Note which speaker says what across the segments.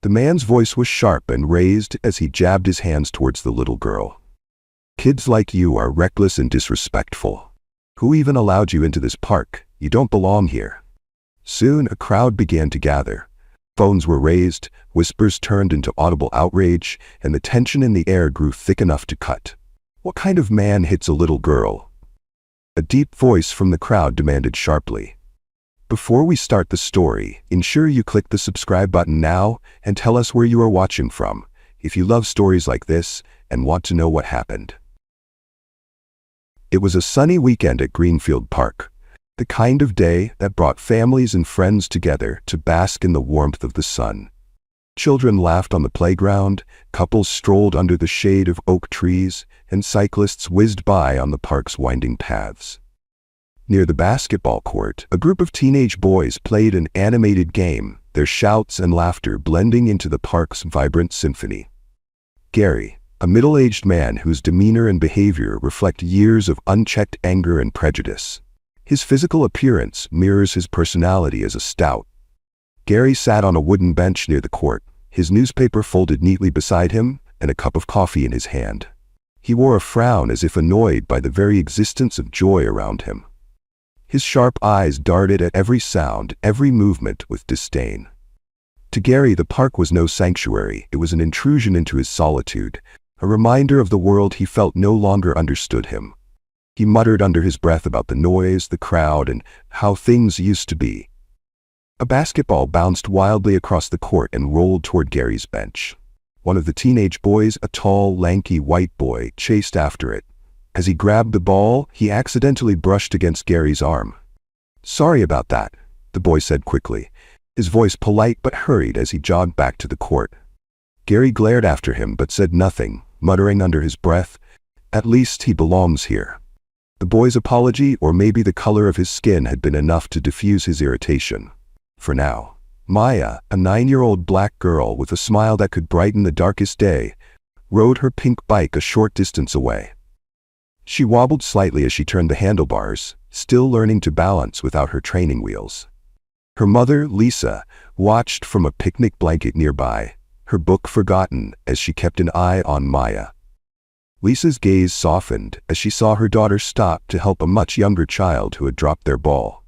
Speaker 1: The man's voice was sharp and raised as he jabbed his hands towards the little girl. "Kids like you are reckless and disrespectful. Who even allowed you into this park? You don't belong here." Soon a crowd began to gather. Phones were raised, whispers turned into audible outrage, and the tension in the air grew thick enough to cut. "What kind of man hits a little girl?" A deep voice from the crowd demanded sharply. Before we start the story, ensure you click the subscribe button now and tell us where you are watching from, if you love stories like this and want to know what happened. It was a sunny weekend at Greenfield Park, the kind of day that brought families and friends together to bask in the warmth of the sun. Children laughed on the playground, couples strolled under the shade of oak trees, and cyclists whizzed by on the park's winding paths. Near the basketball court, a group of teenage boys played an animated game, their shouts and laughter blending into the park's vibrant symphony. Gary, a middle-aged man whose demeanor and behavior reflect years of unchecked anger and prejudice. His physical appearance mirrors his personality as a stout. Gary sat on a wooden bench near the court, his newspaper folded neatly beside him and a cup of coffee in his hand. He wore a frown as if annoyed by the very existence of joy around him. His sharp eyes darted at every sound, every movement with disdain. To Gary, the park was no sanctuary, it was an intrusion into his solitude, a reminder of the world he felt no longer understood him. He muttered under his breath about the noise, the crowd, and how things used to be. A basketball bounced wildly across the court and rolled toward Gary's bench. One of the teenage boys, a tall, lanky white boy, chased after it. As he grabbed the ball, he accidentally brushed against Gary's arm. "Sorry about that," the boy said quickly, his voice polite but hurried as he jogged back to the court. Gary glared after him but said nothing, muttering under his breath, "At least he belongs here." The boy's apology, or maybe the color of his skin, had been enough to diffuse his irritation. For now, Maya, a 9-year-old black girl with a smile that could brighten the darkest day, rode her pink bike a short distance away. She wobbled slightly as she turned the handlebars, still learning to balance without her training wheels. Her mother, Lisa, watched from a picnic blanket nearby, her book forgotten as she kept an eye on Maya. Lisa's gaze softened as she saw her daughter stop to help a much younger child who had dropped their ball.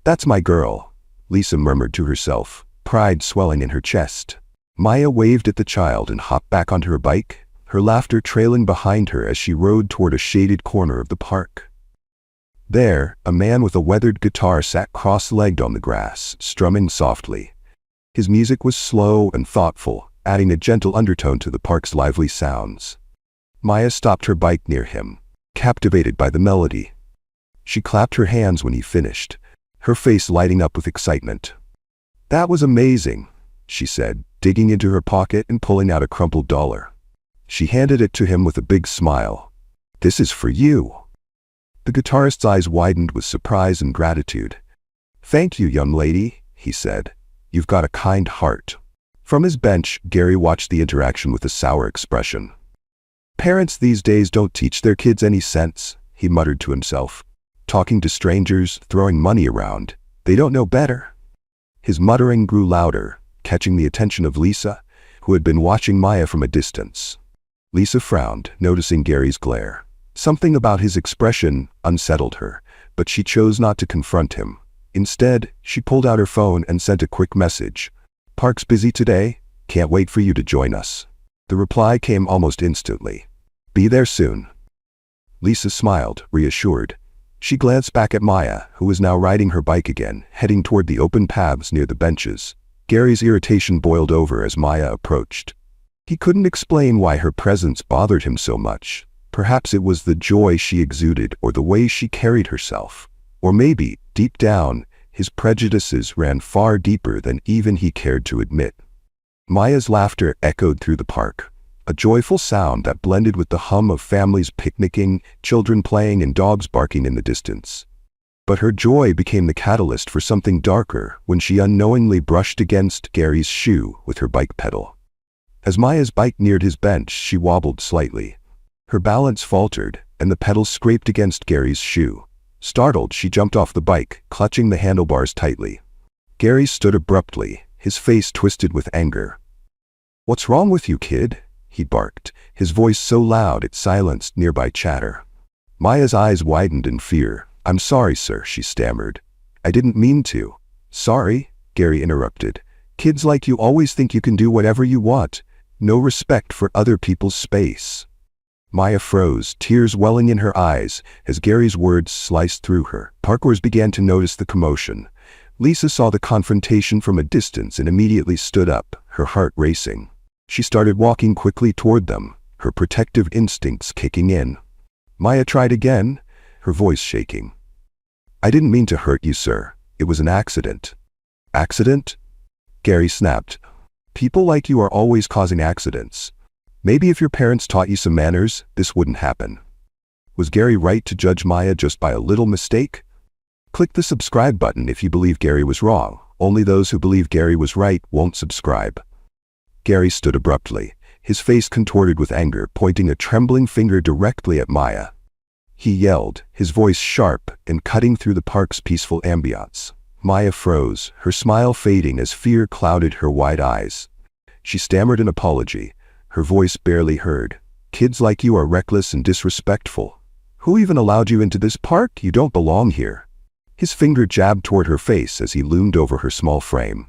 Speaker 1: "That's my girl," Lisa murmured to herself, pride swelling in her chest. Maya waved at the child and hopped back onto her bike, her laughter trailing behind her as she rode toward a shaded corner of the park. There, a man with a weathered guitar sat cross-legged on the grass, strumming softly. His music was slow and thoughtful, adding a gentle undertone to the park's lively sounds. Maya stopped her bike near him, captivated by the melody. She clapped her hands when he finished, her face lighting up with excitement. "That was amazing," she said, digging into her pocket and pulling out a crumpled dollar. She handed it to him with a big smile. "This is for you." The guitarist's eyes widened with surprise and gratitude. "Thank you, young lady," he said. "You've got a kind heart." From his bench, Gary watched the interaction with a sour expression. "Parents these days don't teach their kids any sense," he muttered to himself. "Talking to strangers, throwing money around. They don't know better." His muttering grew louder, catching the attention of Lisa, who had been watching Maya from a distance. Lisa frowned, noticing Gary's glare. Something about his expression unsettled her, but she chose not to confront him. Instead, she pulled out her phone and sent a quick message. "Park's busy today. Can't wait for you to join us." The reply came almost instantly. "Be there soon." Lisa smiled, reassured. She glanced back at Maya, who was now riding her bike again, heading toward the open paths near the benches. Gary's irritation boiled over as Maya approached. He couldn't explain why her presence bothered him so much. Perhaps it was the joy she exuded or the way she carried herself. Or maybe, deep down, his prejudices ran far deeper than even he cared to admit. Maya's laughter echoed through the park, a joyful sound that blended with the hum of families picnicking, children playing, and dogs barking in the distance. But her joy became the catalyst for something darker when she unknowingly brushed against Gary's shoe with her bike pedal. As Maya's bike neared his bench, she wobbled slightly. Her balance faltered, and the pedal scraped against Gary's shoe. Startled, she jumped off the bike, clutching the handlebars tightly. Gary stood abruptly, his face twisted with anger. "What's wrong with you, kid?" he barked, his voice so loud it silenced nearby chatter. Maya's eyes widened in fear. "I'm sorry, sir," she stammered. "I didn't mean to." "Sorry?" Gary interrupted. "Kids like you always think you can do whatever you want. No respect for other people's space." Maya froze, tears welling in her eyes as Gary's words sliced through her. Parkours began to notice the commotion. Lisa saw the confrontation from a distance and immediately stood up, her heart racing. She started walking quickly toward them, her protective instincts kicking in. Maya tried again, her voice shaking. "I didn't mean to hurt you, sir. It was an accident." "Accident?" Gary snapped. "People like you are always causing accidents. Maybe if your parents taught you some manners, this wouldn't happen." Was Gary right to judge Maya just by a little mistake? Click the subscribe button if you believe Gary was wrong. Only those who believe Gary was right won't subscribe. Gary stood abruptly, his face contorted with anger, pointing a trembling finger directly at Maya. He yelled, his voice sharp and cutting through the park's peaceful ambiance. Maya froze, her smile fading as fear clouded her wide eyes. She stammered an apology, her voice barely heard. "Kids like you are reckless and disrespectful. Who even allowed you into this park? You don't belong here." His finger jabbed toward her face as he loomed over her small frame.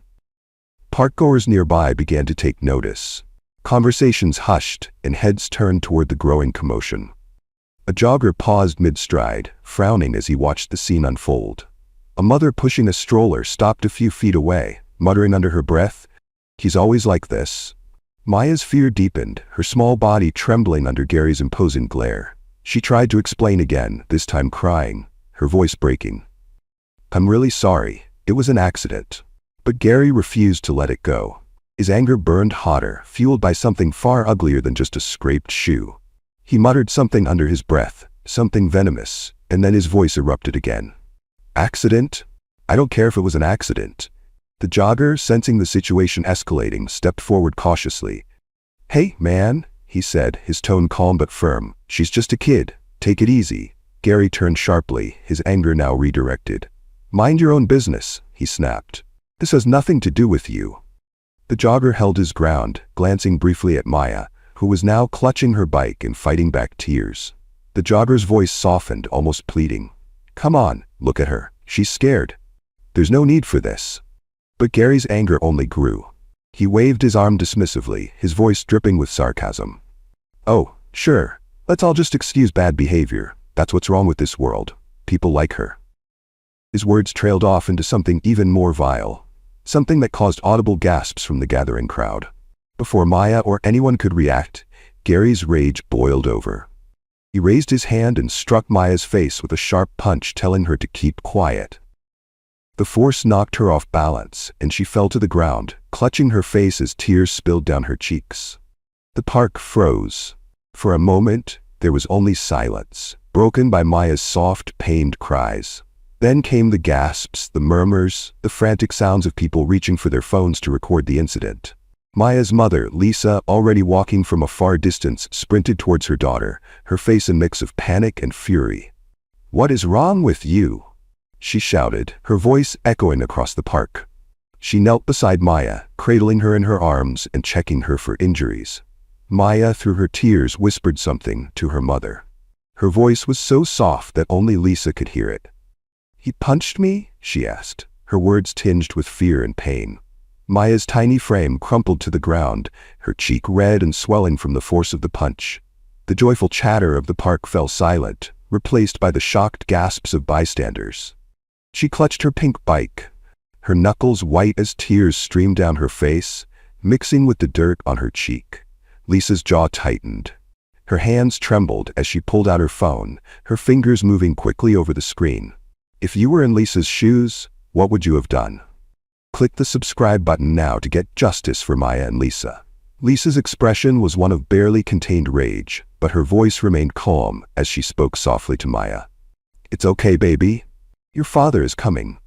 Speaker 1: Parkgoers nearby began to take notice. Conversations hushed and heads turned toward the growing commotion. A jogger paused mid-stride, frowning as he watched the scene unfold. A mother pushing a stroller stopped a few feet away, muttering under her breath, "He's always like this." Maya's fear deepened, her small body trembling under Gary's imposing glare. She tried to explain again, this time crying, her voice breaking. "I'm really sorry. It was an accident." But Gary refused to let it go. His anger burned hotter, fueled by something far uglier than just a scraped shoe. He muttered something under his breath, something venomous, and then his voice erupted again. "Accident? I don't care if it was an accident." The jogger, sensing the situation escalating, stepped forward cautiously. "Hey, man," he said, his tone calm but firm. "She's just a kid. Take it easy." Gary turned sharply, his anger now redirected. "Mind your own business," he snapped. "This has nothing to do with you." The jogger held his ground, glancing briefly at Maya, who was now clutching her bike and fighting back tears. The jogger's voice softened, almost pleading. "Come on, look at her. She's scared. There's no need for this." But Gary's anger only grew. He waved his arm dismissively, his voice dripping with sarcasm. "Oh, sure. Let's all just excuse bad behavior. That's what's wrong with this world. People like her." His words trailed off into something even more vile, something that caused audible gasps from the gathering crowd. Before Maya or anyone could react, Gary's rage boiled over. He raised his hand and struck Maya's face with a sharp punch, telling her to keep quiet. The force knocked her off balance, and she fell to the ground, clutching her face as tears spilled down her cheeks. The park froze. For a moment, there was only silence, broken by Maya's soft, pained cries. Then came the gasps, the murmurs, the frantic sounds of people reaching for their phones to record the incident. Maya's mother, Lisa, already walking from a far distance, sprinted towards her daughter, her face a mix of panic and fury. "What is wrong with you?" she shouted, her voice echoing across the park. She knelt beside Maya, cradling her in her arms and checking her for injuries. Maya, through her tears, whispered something to her mother. Her voice was so soft that only Lisa could hear it. "He punched me?" she asked, her words tinged with fear and pain. Maya's tiny frame crumpled to the ground, her cheek red and swelling from the force of the punch. The joyful chatter of the park fell silent, replaced by the shocked gasps of bystanders. She clutched her pink bike. Her knuckles white as tears streamed down her face, mixing with the dirt on her cheek. Lisa's jaw tightened. Her hands trembled as she pulled out her phone, her fingers moving quickly over the screen. If you were in Lisa's shoes, what would you have done? Click the subscribe button now to get justice for Maya and Lisa. Lisa's expression was one of barely contained rage, but her voice remained calm as she spoke softly to Maya. "It's okay, baby. Your father is coming."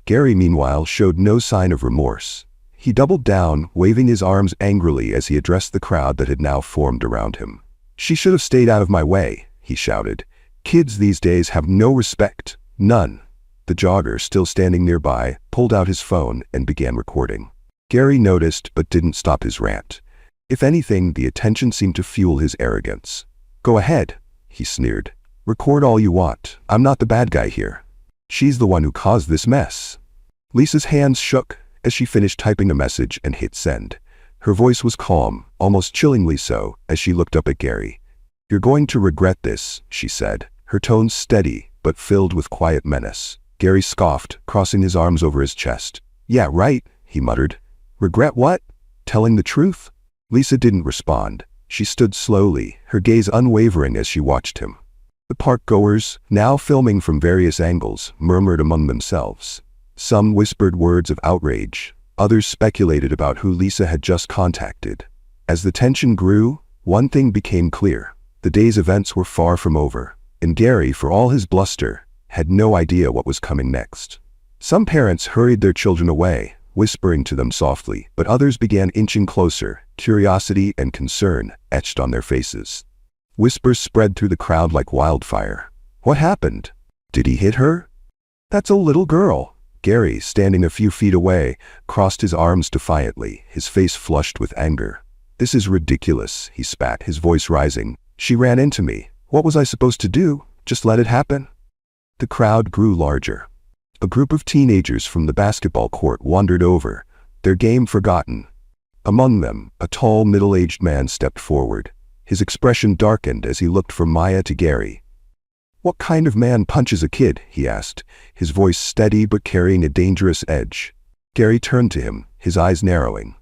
Speaker 1: Gary, meanwhile, showed no sign of remorse. He doubled down, waving his arms angrily as he addressed the crowd that had now formed around him. "She should have stayed out of my way," he shouted. "Kids these days have no respect. None." The jogger, still standing nearby, pulled out his phone and began recording. Gary noticed but didn't stop his rant. If anything, the attention seemed to fuel his arrogance. "Go ahead," he sneered. "Record all you want. I'm not the bad guy here. She's the one who caused this mess." Lisa's hands shook as she finished typing a message and hit send. Her voice was calm, almost chillingly so, as she looked up at Gary. "You're going to regret this," she said, her tone steady but filled with quiet menace. Gary scoffed, crossing his arms over his chest. "Yeah, right," he muttered. "Regret what? Telling the truth?" Lisa didn't respond. She stood slowly, her gaze unwavering as she watched him. The park-goers, now filming from various angles, murmured among themselves. Some whispered words of outrage. Others speculated about who Lisa had just contacted. As the tension grew, one thing became clear. The day's events were far from over, and Gary, for all his bluster, had no idea what was coming next. Some parents hurried their children away, whispering to them softly, but others began inching closer, curiosity and concern etched on their faces. Whispers spread through the crowd like wildfire. "What happened? Did he hit her?" "That's a little girl." Gary, standing a few feet away, crossed his arms defiantly, his face flushed with anger. "This is ridiculous," he spat, his voice rising. "She ran into me. What was I supposed to do? Just let it happen?" The crowd grew larger. A group of teenagers from the basketball court wandered over, their game forgotten. Among them, a tall, middle-aged man stepped forward. His expression darkened as he looked from Maya to Gary. "What kind of man punches a kid?" he asked, his voice steady but carrying a dangerous edge. Gary turned to him, his eyes narrowing.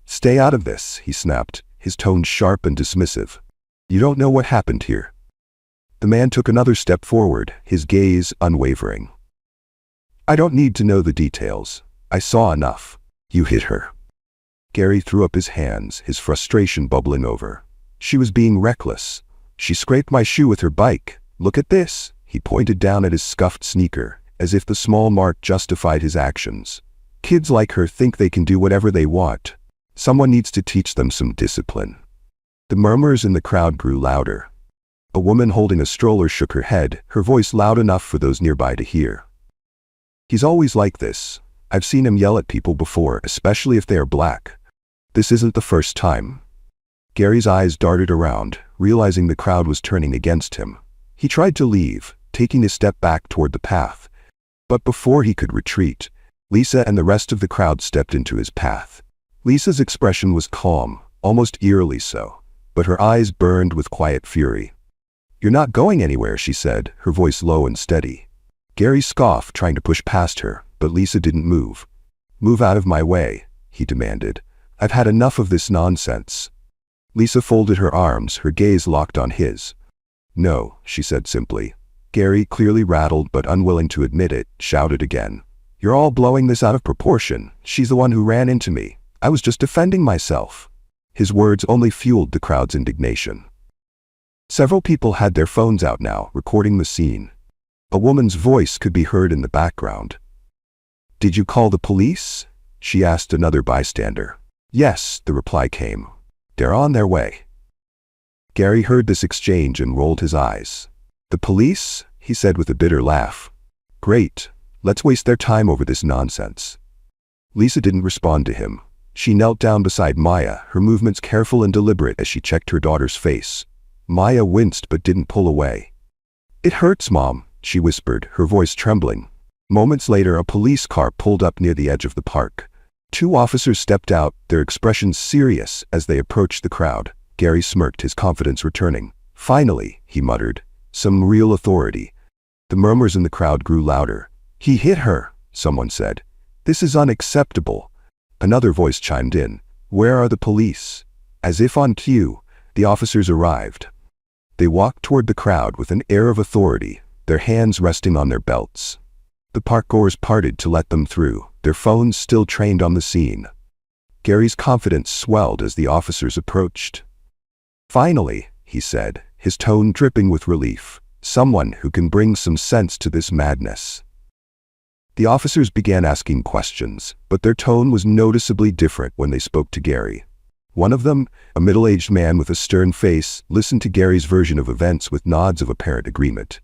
Speaker 1: "Stay out of this," he snapped, his tone sharp and dismissive. "You don't know what happened here." The man took another step forward, his gaze unwavering. "I don't need to know the details. I saw enough. You hit her." Gary threw up his hands, his frustration bubbling over. "She was being reckless. She scraped my shoe with her bike. Look at this." He pointed down at his scuffed sneaker, as if the small mark justified his actions. "Kids like her think they can do whatever they want. Someone needs to teach them some discipline." The murmurs in the crowd grew louder. A woman holding a stroller shook her head, her voice loud enough for those nearby to hear. "He's always like this. I've seen him yell at people before, especially if they are black. This isn't the first time." Gary's eyes darted around, realizing the crowd was turning against him. He tried to leave, taking a step back toward the path. But before he could retreat, Lisa and the rest of the crowd stepped into his path. Lisa's expression was calm, almost eerily so, but her eyes burned with quiet fury. "You're not going anywhere," she said, her voice low and steady. Gary scoffed, trying to push past her, but Lisa didn't move. "Move out of my way," he demanded. "I've had enough of this nonsense." Lisa folded her arms, her gaze locked on his. "No," she said simply. Gary, clearly rattled but unwilling to admit it, shouted again. "You're all blowing this out of proportion. She's the one who ran into me. I was just defending myself." His words only fueled the crowd's indignation. Several people had their phones out now, recording the scene. A woman's voice could be heard in the background. "Did you call the police?" she asked another bystander. "Yes," the reply came. "They're on their way." Gary heard this exchange and rolled his eyes. "The police?" he said with a bitter laugh. "Great. Let's waste their time over this nonsense." Lisa didn't respond to him. She knelt down beside Maya, her movements careful and deliberate as she checked her daughter's face. Maya winced but didn't pull away. "It hurts, Mom," she whispered, her voice trembling. Moments later, a police car pulled up near the edge of the park. Two officers stepped out, their expressions serious as they approached the crowd. Gary smirked, his confidence returning. "Finally," he muttered, "some real authority." The murmurs in the crowd grew louder. "He hit her," someone said. "This is unacceptable." Another voice chimed in. "Where are the police?" As if on cue, the officers arrived. They walked toward the crowd with an air of authority, their hands resting on their belts. The parkgoers parted to let them through, their phones still trained on the scene. Gary's confidence swelled as the officers approached. "Finally," he said, his tone dripping with relief, "someone who can bring some sense to this madness." The officers began asking questions, but their tone was noticeably different when they spoke to Gary. One of them, a middle-aged man with a stern face, listened to Gary's version of events with nods of apparent agreement.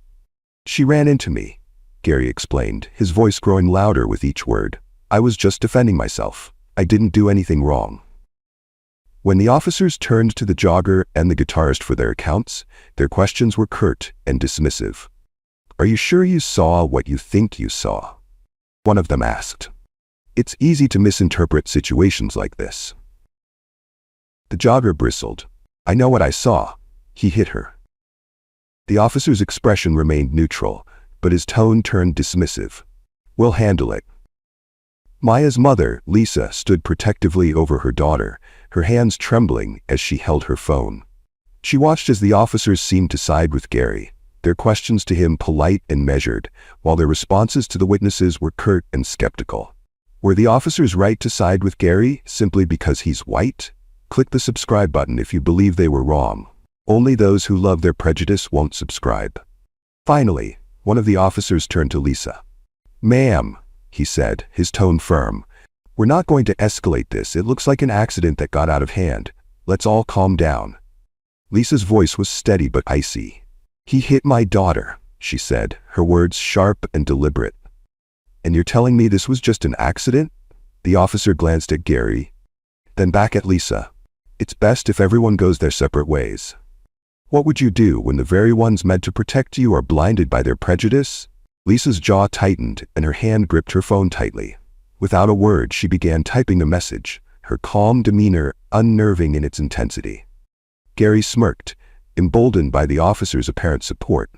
Speaker 1: "She ran into me," Gary explained, his voice growing louder with each word. "I was just defending myself. I didn't do anything wrong." When the officers turned to the jogger and the guitarist for their accounts, their questions were curt and dismissive. "Are you sure you saw what you think you saw?" one of them asked. "It's easy to misinterpret situations like this." The jogger bristled. "I know what I saw. He hit her." The officer's expression remained neutral, but his tone turned dismissive. "We'll handle it." Maya's mother, Lisa, stood protectively over her daughter, her hands trembling as she held her phone. She watched as the officers seemed to side with Gary, their questions to him polite and measured, while their responses to the witnesses were curt and skeptical. Were the officers right to side with Gary simply because he's white? Click the subscribe button if you believe they were wrong. Only those who love their prejudice won't subscribe. Finally, one of the officers turned to Lisa. "Ma'am," he said, his tone firm, "we're not going to escalate this. It looks like an accident that got out of hand. Let's all calm down." Lisa's voice was steady but icy. "He hit my daughter," she said, her words sharp and deliberate. "And you're telling me this was just an accident?" The officer glanced at Gary, then back at Lisa. "It's best if everyone goes their separate ways." What would you do when the very ones meant to protect you are blinded by their prejudice? Lisa's jaw tightened and her hand gripped her phone tightly. Without a word, she began typing the message, her calm demeanor unnerving in its intensity. Gary smirked, emboldened by the officer's apparent support.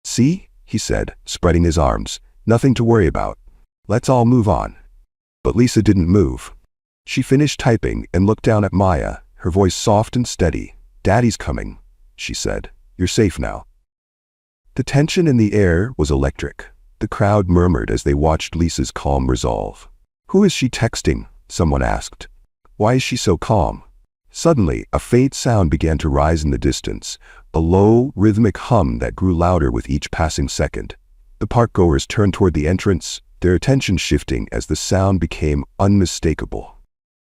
Speaker 1: "See," he said, spreading his arms, "nothing to worry about. Let's all move on." But Lisa didn't move. She finished typing and looked down at Maya, her voice soft and steady. "Daddy's coming," she said. "You're safe now." The tension in the air was electric. The crowd murmured as they watched Lisa's calm resolve. "Who is she texting?" someone asked. "Why is she so calm?" Suddenly, a faint sound began to rise in the distance, a low, rhythmic hum that grew louder with each passing second. The parkgoers turned toward the entrance, their attention shifting as the sound became unmistakable.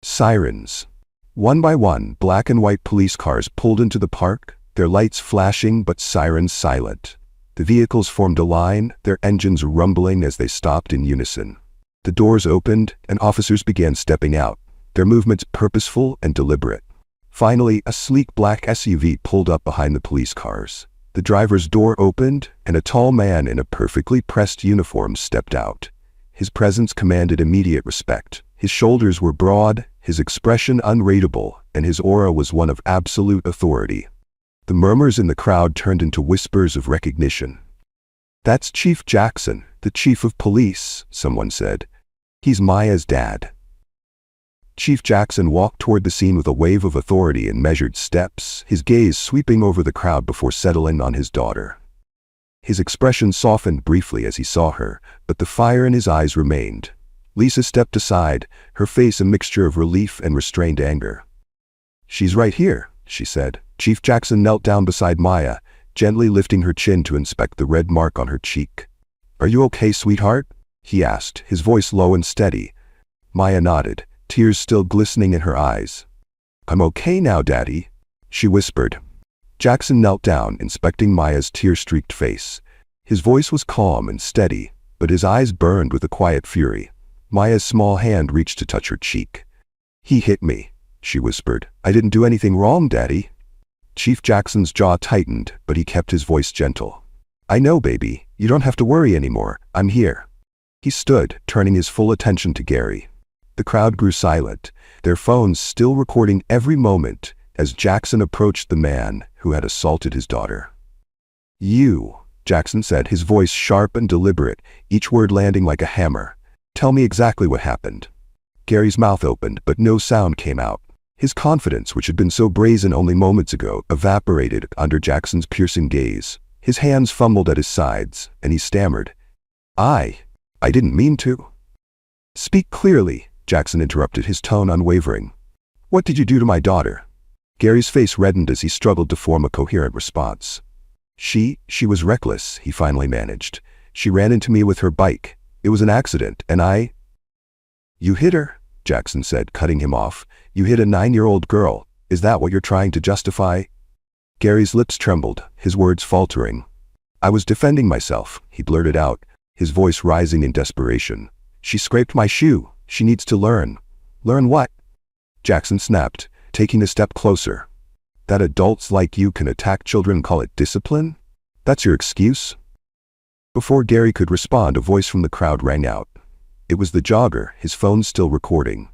Speaker 1: Sirens. One by one, black and white police cars pulled into the park, their lights flashing but sirens silent. The vehicles formed a line, their engines rumbling as they stopped in unison. The doors opened, and officers began stepping out, their movements purposeful and deliberate. Finally, a sleek black SUV pulled up behind the police cars. The driver's door opened, and a tall man in a perfectly pressed uniform stepped out. His presence commanded immediate respect. His shoulders were broad, his expression unreadable, and his aura was one of absolute authority. The murmurs in the crowd turned into whispers of recognition. "That's Chief Jackson, the chief of police," someone said. "He's Maya's dad." Chief Jackson walked toward the scene with a wave of authority in measured steps, his gaze sweeping over the crowd before settling on his daughter. His expression softened briefly as he saw her, but the fire in his eyes remained. Lisa stepped aside, her face a mixture of relief and restrained anger. "She's right here," she said. Chief Jackson knelt down beside Maya, gently lifting her chin to inspect the red mark on her cheek. "Are you okay, sweetheart?" he asked, his voice low and steady. Maya nodded, tears still glistening in her eyes. "I'm okay now, Daddy," she whispered. Jackson knelt down, inspecting Maya's tear-streaked face. His voice was calm and steady, but his eyes burned with a quiet fury. Maya's small hand reached to touch her cheek. "He hit me," she whispered. "I didn't do anything wrong, Daddy." Chief Jackson's jaw tightened, but he kept his voice gentle. "I know, baby. You don't have to worry anymore. I'm here." He stood, turning his full attention to Gary. The crowd grew silent, their phones still recording every moment as Jackson approached the man who had assaulted his daughter. "You," Jackson said, his voice sharp and deliberate, each word landing like a hammer. "Tell me exactly what happened." Gary's mouth opened, but no sound came out. His confidence, which had been so brazen only moments ago, evaporated under Jackson's piercing gaze. His hands fumbled at his sides, and he stammered. I didn't mean to." "Speak clearly," Jackson interrupted, his tone unwavering. "What did you do to my daughter?" Gary's face reddened as he struggled to form a coherent response. She was reckless," he finally managed. "She ran into me with her bike. It was an accident, and I—" "You hit her," Jackson said, cutting him off. "You hit a 9-year-old girl. Is that what you're trying to justify?" Gary's lips trembled, his words faltering. "I was defending myself," he blurted out, his voice rising in desperation. "She scraped my shoe. She needs to learn. Learn what? Jackson snapped, taking a step closer. That adults like you can attack children and call it discipline? That's your excuse? Before Gary could respond, a voice from the crowd rang out. It was the jogger, his phone still recording.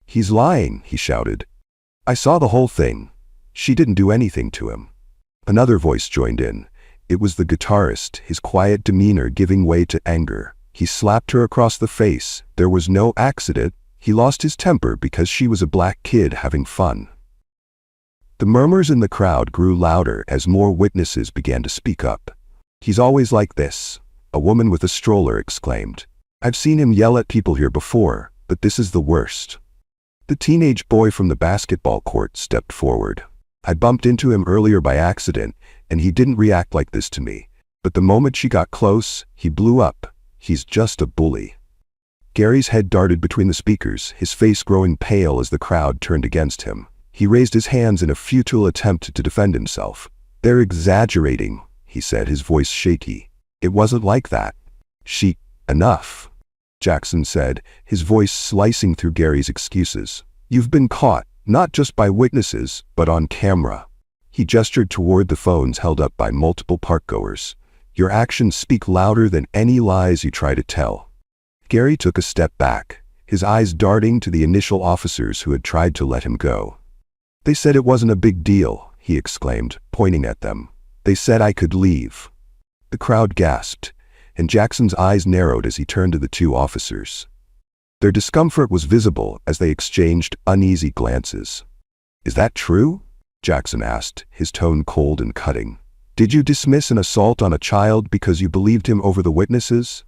Speaker 1: He's lying, he shouted. I saw the whole thing. She didn't do anything to him. Another voice joined in. It was the guitarist, his quiet demeanor giving way to anger. He slapped her across the face. There was no accident. He lost his temper because she was a black kid having fun. The murmurs in the crowd grew louder as more witnesses began to speak up. He's always like this, a woman with a stroller exclaimed. I've seen him yell at people here before, but this is the worst. The teenage boy from the basketball court stepped forward. I bumped into him earlier by accident, and he didn't react like this to me. But the moment she got close, he blew up. He's just a bully. Gary's head darted between the speakers, his face growing pale as the crowd turned against him. He raised his hands in a futile attempt to defend himself. They're exaggerating, he said, his voice shaky. It wasn't like that. Enough, Jackson said, his voice slicing through Gary's excuses. You've been caught, not just by witnesses, but on camera. He gestured toward the phones held up by multiple parkgoers. Your actions speak louder than any lies you try to tell. Gary took a step back, his eyes darting to the initial officers who had tried to let him go. They said it wasn't a big deal, he exclaimed, pointing at them. They said I could leave. The crowd gasped, and Jackson's eyes narrowed as he turned to the two officers. Their discomfort was visible as they exchanged uneasy glances. Is that true? Jackson asked, his tone cold and cutting. Did you dismiss an assault on a child because you believed him over the witnesses?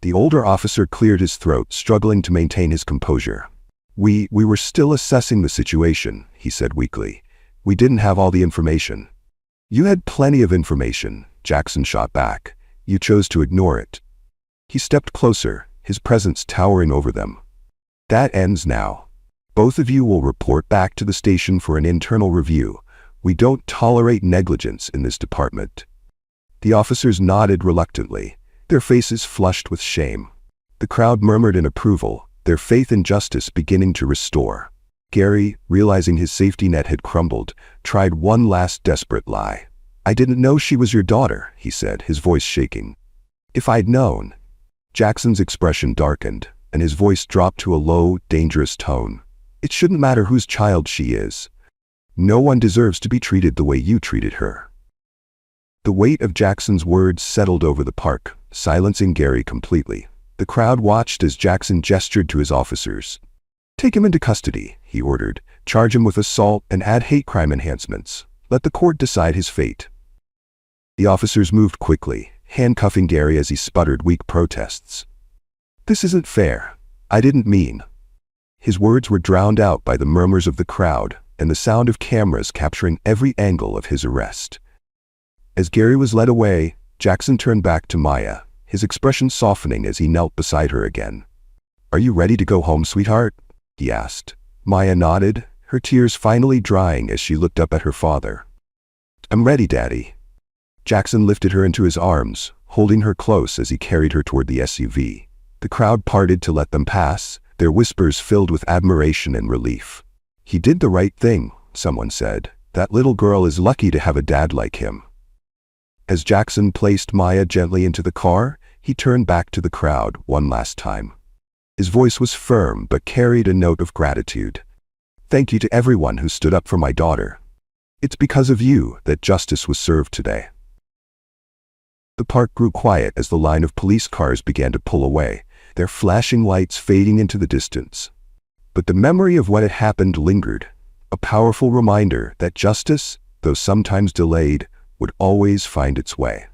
Speaker 1: The older officer cleared his throat, struggling to maintain his composure. We were still assessing the situation, he said weakly. We didn't have all the information. You had plenty of information, Jackson shot back. You chose to ignore it. He stepped closer, his presence towering over them. That ends now. Both of you will report back to the station for an internal review. We don't tolerate negligence in this department. The officers nodded reluctantly, their faces flushed with shame. The crowd murmured in approval, their faith in justice beginning to restore. Gary, realizing his safety net had crumbled, tried one last desperate lie. I didn't know she was your daughter, he said, his voice shaking. If I'd known. Jackson's expression darkened, and his voice dropped to a low, dangerous tone. It shouldn't matter whose child she is. No one deserves to be treated the way you treated her. The weight of Jackson's words settled over the park, silencing Gary completely. The crowd watched as Jackson gestured to his officers. Take him into custody, he ordered. Charge him with assault and add hate crime enhancements. Let the court decide his fate. The officers moved quickly, handcuffing Gary as he sputtered weak protests. This isn't fair. I didn't mean. His words were drowned out by the murmurs of the crowd and the sound of cameras capturing every angle of his arrest. As Gary was led away, Jackson turned back to Maya, his expression softening as he knelt beside her again. Are you ready to go home, sweetheart? He asked. Maya nodded, her tears finally drying as she looked up at her father. I'm ready, Daddy. Jackson lifted her into his arms, holding her close as he carried her toward the SUV. The crowd parted to let them pass, their whispers filled with admiration and relief. He did the right thing, someone said. That little girl is lucky to have a dad like him. As Jackson placed Maya gently into the car, he turned back to the crowd one last time. His voice was firm but carried a note of gratitude. Thank you to everyone who stood up for my daughter. It's because of you that justice was served today. The park grew quiet as the line of police cars began to pull away, their flashing lights fading into the distance. But the memory of what had happened lingered, a powerful reminder that justice, though sometimes delayed, would always find its way.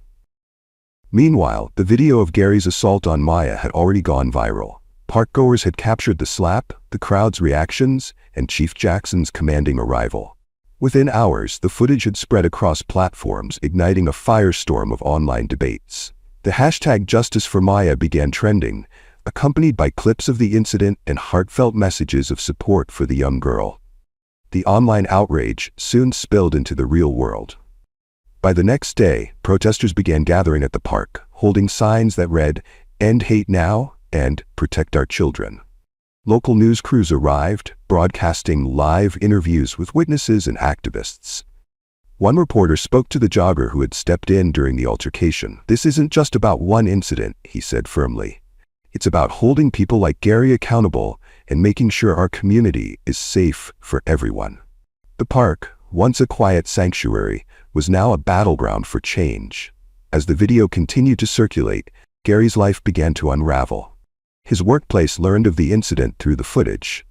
Speaker 1: Meanwhile, the video of Gary's assault on Maya had already gone viral. Parkgoers had captured the slap, the crowd's reactions, and Chief Jackson's commanding arrival. Within hours, the footage had spread across platforms, igniting a firestorm of online debates. The hashtag Justice for Maya began trending, accompanied by clips of the incident and heartfelt messages of support for the young girl. The online outrage soon spilled into the real world. By the next day, protesters began gathering at the park, holding signs that read, "End hate now" and "Protect our children." Local news crews arrived, broadcasting live interviews with witnesses and activists. One reporter spoke to the jogger who had stepped in during the altercation. "This isn't just about one incident," he said firmly. "It's about holding people like Gary accountable and making sure our community is safe for everyone." The park, once a quiet sanctuary, was now a battleground for change. As the video continued to circulate, Gary's life began to unravel. His workplace learned of the incident through the footage.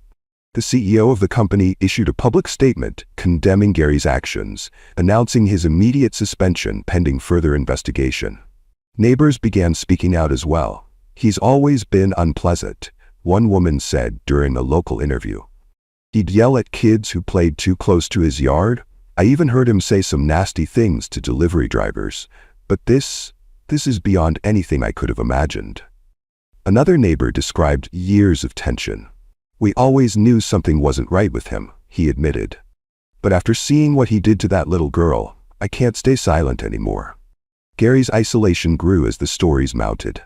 Speaker 1: The CEO of the company issued a public statement condemning Gary's actions, announcing his immediate suspension pending further investigation. Neighbors began speaking out as well. "He's always been unpleasant," one woman said during a local interview. "He'd yell at kids who played too close to his yard. I even heard him say some nasty things to delivery drivers. But this is beyond anything I could have imagined." Another neighbor described years of tension. "We always knew something wasn't right with him," he admitted. "But after seeing what he did to that little girl, I can't stay silent anymore." Gary's isolation grew as the stories mounted.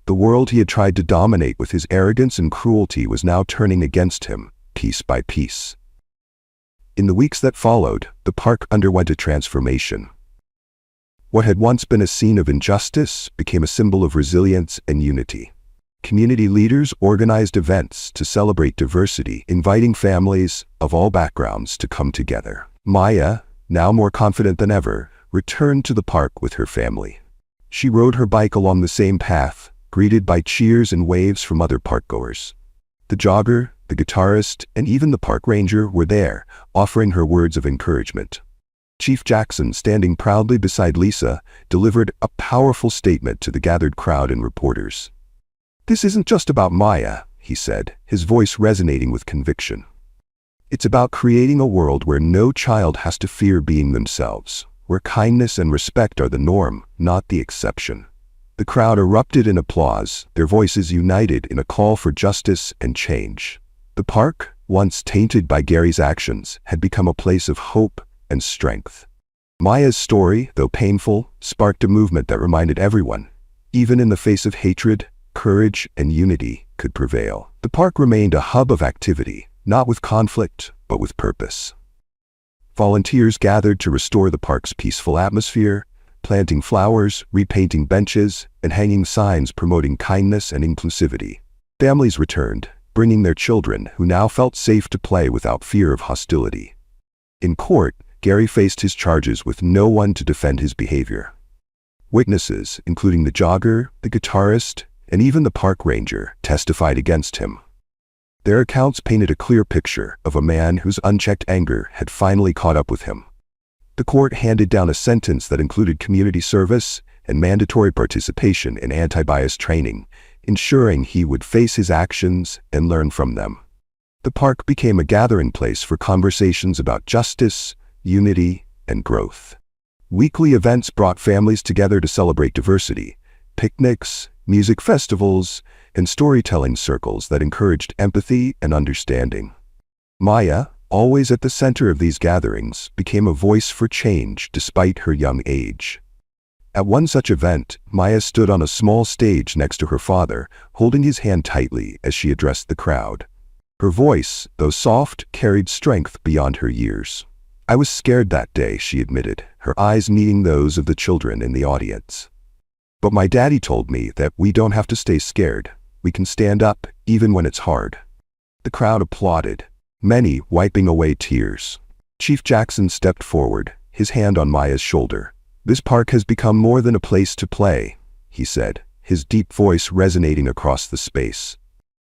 Speaker 1: The world he had tried to dominate with his arrogance and cruelty was now turning against him, piece by piece. In the weeks that followed, the park underwent a transformation. What had once been a scene of injustice became a symbol of resilience and unity. Community leaders organized events to celebrate diversity, inviting families of all backgrounds to come together. Maya, now more confident than ever, returned to the park with her family. She rode her bike along the same path, greeted by cheers and waves from other parkgoers. The jogger, the guitarist, and even the park ranger were there, offering her words of encouragement. Chief Jackson, standing proudly beside Lisa, delivered a powerful statement to the gathered crowd and reporters. "This isn't just about Maya," he said, his voice resonating with conviction. "It's about creating a world where no child has to fear being themselves, where kindness and respect are the norm, not the exception." The crowd erupted in applause, their voices united in a call for justice and change. The park, once tainted by Gary's actions, had become a place of hope and strength. Maya's story, though painful, sparked a movement that reminded everyone, even in the face of hatred, courage and unity could prevail. The park remained a hub of activity, not with conflict, but with purpose. Volunteers gathered to restore the park's peaceful atmosphere, planting flowers, repainting benches, and hanging signs promoting kindness and inclusivity. Families returned, bringing their children, who now felt safe to play without fear of hostility. In court, Gary faced his charges with no one to defend his behavior. Witnesses, including the jogger, the guitarist, and even the park ranger, testified against him. Their accounts painted a clear picture of a man whose unchecked anger had finally caught up with him. The court handed down a sentence that included community service and mandatory participation in anti-bias training, ensuring he would face his actions and learn from them. The park became a gathering place for conversations about justice, unity, and growth. Weekly events brought families together to celebrate diversity, picnics, music festivals, and storytelling circles that encouraged empathy and understanding. Maya, always at the center of these gatherings, became a voice for change despite her young age. At one such event, Maya stood on a small stage next to her father, holding his hand tightly as she addressed the crowd. Her voice, though soft, carried strength beyond her years. "I was scared that day," she admitted, her eyes meeting those of the children in the audience. "But my daddy told me that we don't have to stay scared. We can stand up, even when it's hard." The crowd applauded, many wiping away tears. Chief Jackson stepped forward, his hand on Maya's shoulder. "This park has become more than a place to play," he said, his deep voice resonating across the space.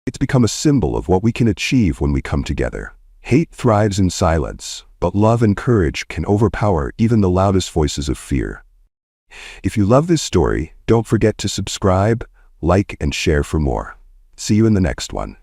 Speaker 1: "It's become a symbol of what we can achieve when we come together. Hate thrives in silence, but love and courage can overpower even the loudest voices of fear." If you love this story, don't forget to subscribe, like, and share for more. See you in the next one.